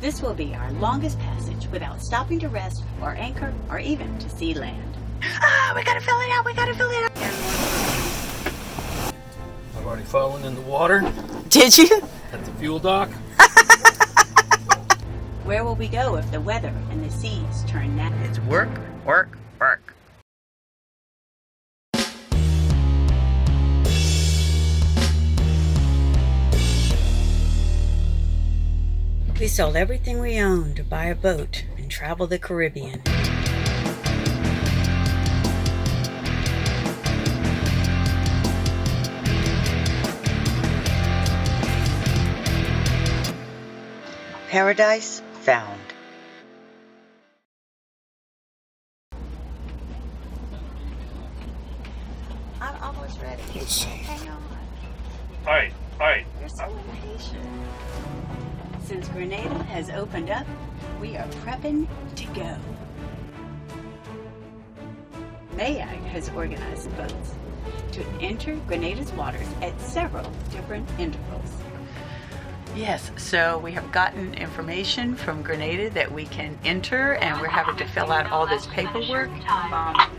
This will be our longest passage without stopping to rest or anchor or even to see land. Ah, we gotta fill it out, we gotta fill it out. I've already fallen in the water. Did you? At the fuel dock. Where will we go if the weather and the seas turn nasty? It's work, work, work. We sold everything we owned to buy a boat and travel the Caribbean. Paradise found. I'm almost ready. Let's see. Hang on. All right. You're so impatient. Since Grenada has opened up, we are prepping to go. Mayag has organized boats to enter Grenada's waters at several different intervals. Yes, so we have gotten information from Grenada that we can enter, and we're having to fill out all this paperwork.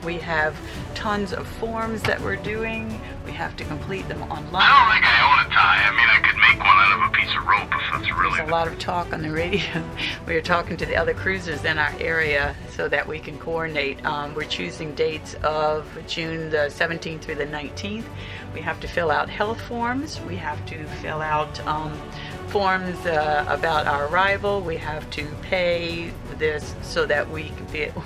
We have tons of forms that we're doing. We have to complete them online. I don't think I own a tie. I mean, I could make one out of a piece of rope if that's really... There's a lot of talk on the radio. We are talking to the other cruisers in our area so that we can coordinate. We're choosing dates of June the 17th through the 19th. We have to fill out health forms. We have to fill out forms about our arrival. We have to pay this so that we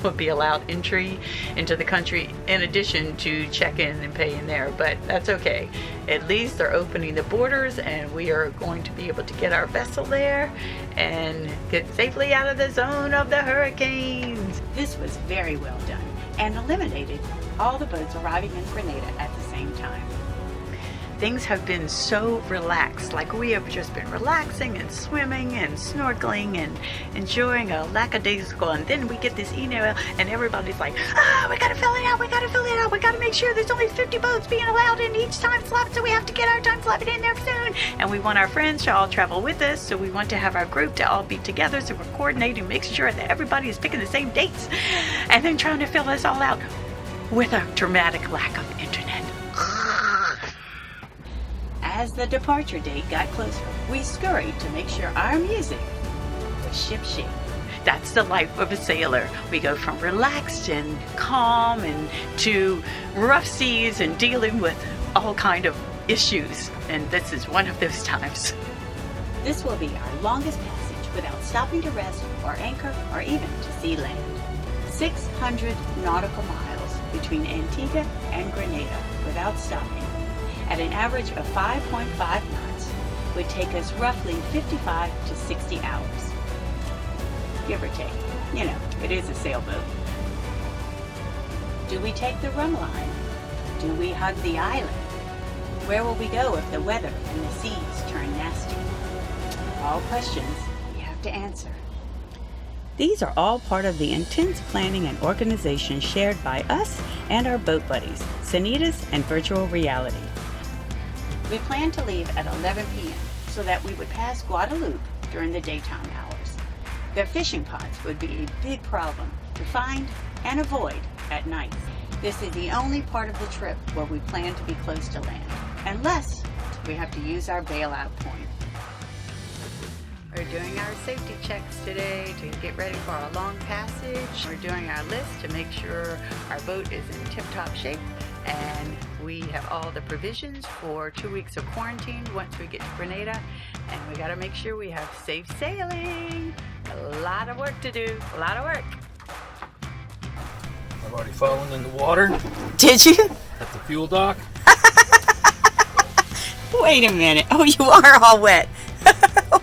will be allowed entry into the country in addition to check-in and paying there, but that's okay. At least they're opening the borders and we are going to be able to get our vessel there and get safely out of the zone of the hurricanes. This was very well done and eliminated all the boats arriving in Grenada at the same time. Things have been so relaxed, like we have just been relaxing and swimming and snorkeling and enjoying a lackadaisical, and then we get this email and everybody's like, we gotta fill it out, we gotta make sure there's only 50 boats being allowed in each time slot, so we have to get our time slot in there soon, and we want our friends to all travel with us, so we want to have our group to all be together, so we're coordinating, making sure that everybody is picking the same dates, and then trying to fill this all out with a dramatic lack of internet. As the departure date got closer, we scurried to make sure our music was ship-shape. That's the life of a sailor. We go from relaxed and calm and to rough seas and dealing with all kind of issues. And this is one of those times. This will be our longest passage without stopping to rest or anchor or even to see land. 600 nautical miles between Antigua and Grenada without stopping, at an average of 5.5 knots, would take us roughly 55 to 60 hours. Give or take. You know, it is a sailboat. Do we take the rum line? Do we hug the island? Where will we go if the weather and the seas turn nasty? All questions we have to answer. These are all part of the intense planning and organization shared by us and our boat buddies, Sanitas and Virtual Reality. We planned to leave at 11 p.m. so that we would pass Guadeloupe during the daytime hours. The fishing pots would be a big problem to find and avoid at night. This is the only part of the trip where we plan to be close to land, unless we have to use our bailout point. We're doing our safety checks today to get ready for our long passage. We're doing our list to make sure our boat is in tip-top shape, and we have all the provisions for 2 weeks of quarantine once we get to Grenada, and we got to make sure we have safe sailing. A lot of work to do, a lot of work. I've already fallen in the water. Did you? At the fuel dock. Wait a minute. Oh, you are all wet.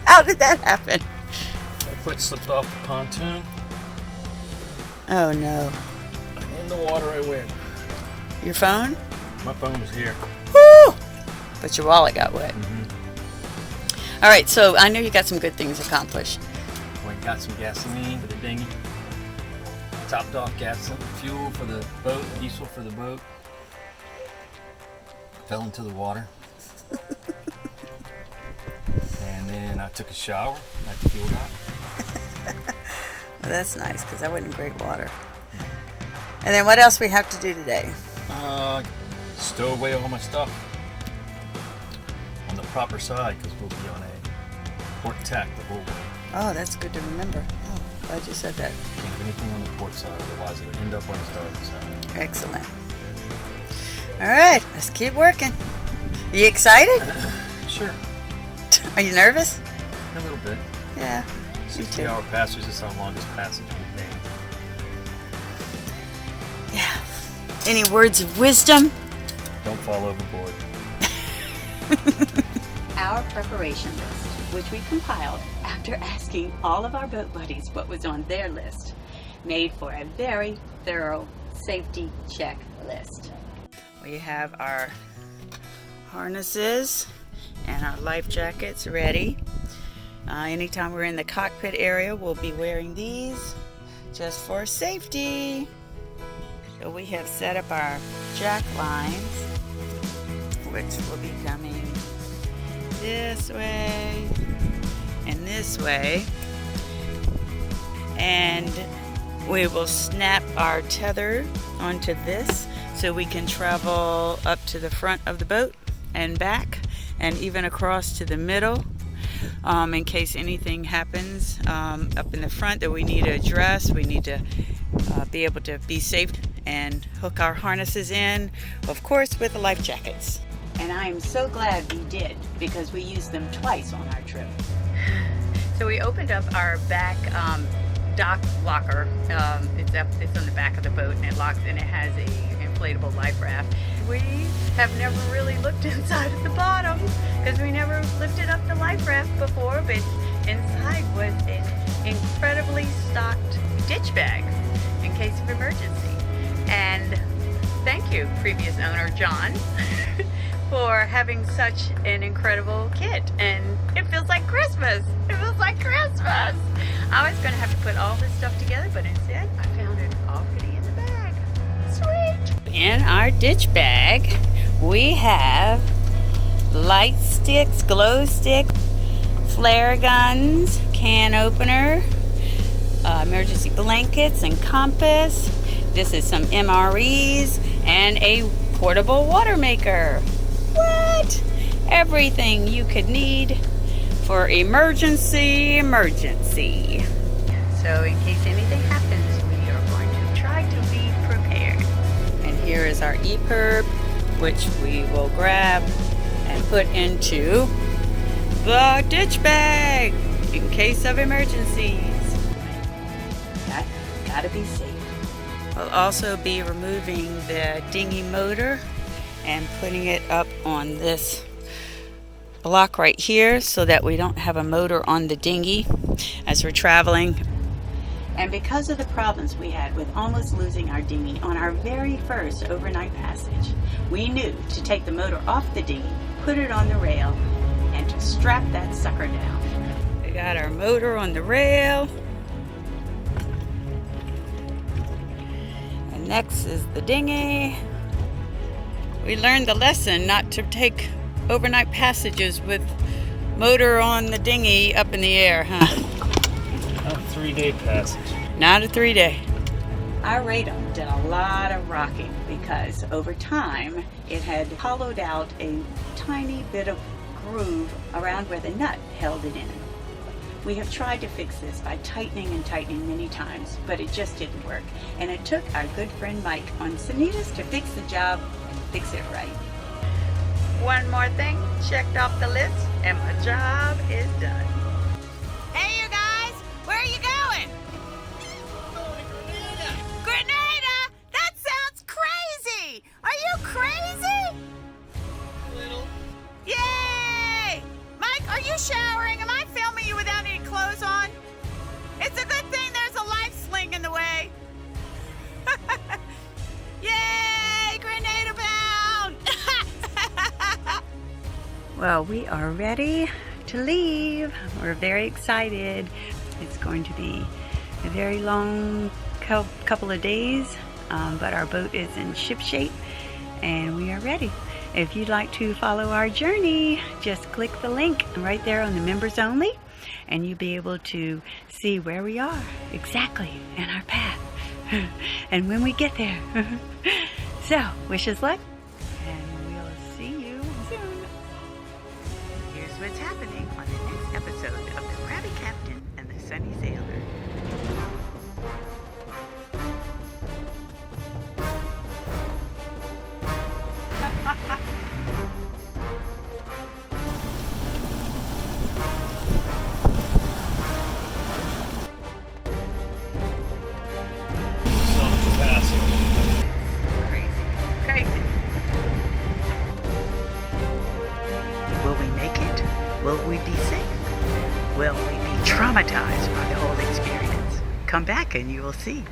How did that happen? My foot slipped off the pontoon. Oh no. In the water I went. Your phone? My phone was here. Woo! But your wallet got wet. Mm-hmm. All right, so I know you got some good things accomplished. We got some gasoline for the dinghy. Topped off gasoline, fuel for the boat, diesel for the boat. Fell into the water. And then I took a shower at the fuel dock. Well, that's nice because that wasn't great water. And then what else we have to do today? Stow away all my stuff on the proper side because we'll be on a port tack the whole way. Oh, that's good to remember. Oh, glad you said that. Can't have anything on the port side, otherwise it'll end up on the starboard side. Excellent. All right, let's keep working. You excited? Sure. Are you nervous? A little bit. Yeah. 60-hour passage is our longest passage we've made. Yeah. Any words of wisdom? Don't fall overboard. Our preparation list, which we compiled after asking all of our boat buddies what was on their list, made for a very thorough safety check list. We have our harnesses and our life jackets ready. Anytime we're in the cockpit area, we'll be wearing these just for safety. So we have set up our jack lines, which will be coming this way and this way. And we will snap our tether onto this so we can travel up to the front of the boat and back and even across to the middle. In case anything happens up in the front that we need to address, we need to be able to be safe and hook our harnesses in, of course with the life jackets. And I am so glad we did, because we used them twice on our trip. So we opened up our back dock locker. It's on the back of the boat, and it locks, and it has a inflatable life raft. We have never really looked inside at the bottom because we never lifted up the life raft before, but inside was an incredibly stocked ditch bag in case of emergency. And thank you, previous owner John, for having such an incredible kit. And it feels like Christmas. It feels like Christmas. I was going to have to put all this stuff together, but instead I found it already in the bag. Sweet. In our ditch bag, we have light sticks, glow stick, flare guns, can opener, emergency blankets and compass. This is some MREs and a portable water maker. What? Everything you could need for emergency. So in case anything happens, we are going to try to be prepared. And here is our EPIRB, which we will grab and put into the ditch bag in case of emergencies. Gotta be safe. We'll also be removing the dinghy motor and putting it up on this block right here so that we don't have a motor on the dinghy as we're traveling. And because of the problems we had with almost losing our dinghy on our very first overnight passage, we knew to take the motor off the dinghy, put it on the rail, and to strap that sucker down. We got our motor on the rail. And next is the dinghy. We learned the lesson not to take overnight passages with motor on the dinghy up in the air, huh? Not a 3-day passage. Not a 3-day. Our radome did a lot of rocking because over time it had hollowed out a tiny bit of groove around where the nut held it in. We have tried to fix this by tightening and tightening many times, but it just didn't work. And it took our good friend Mike on Sanitas to fix the job and fix it right. One more thing checked off the list, and my job is done. Hey, you guys, where are you going? Grenada! That sounds crazy! Are you crazy? Little. Yay! Mike, are you showering? Am I filming you without any clothes on? It's a good thing there's a life sling in the way. Yay! Grenada bound! Well, we are ready to leave. We're very excited. It's going to be a very long couple of days, but our boat is in ship shape and we are ready. If you'd like to follow our journey, just click the link right there on the members only and you'll be able to see where we are exactly in our path and when we get there. So, wish us luck, and we'll see you soon. Here's what's happening on the next episode of The Crabby Captain and the Sunny Sailor. Crazy. Will we make it? Will we be safe? Will we be traumatized by the whole experience? Come back and you will see.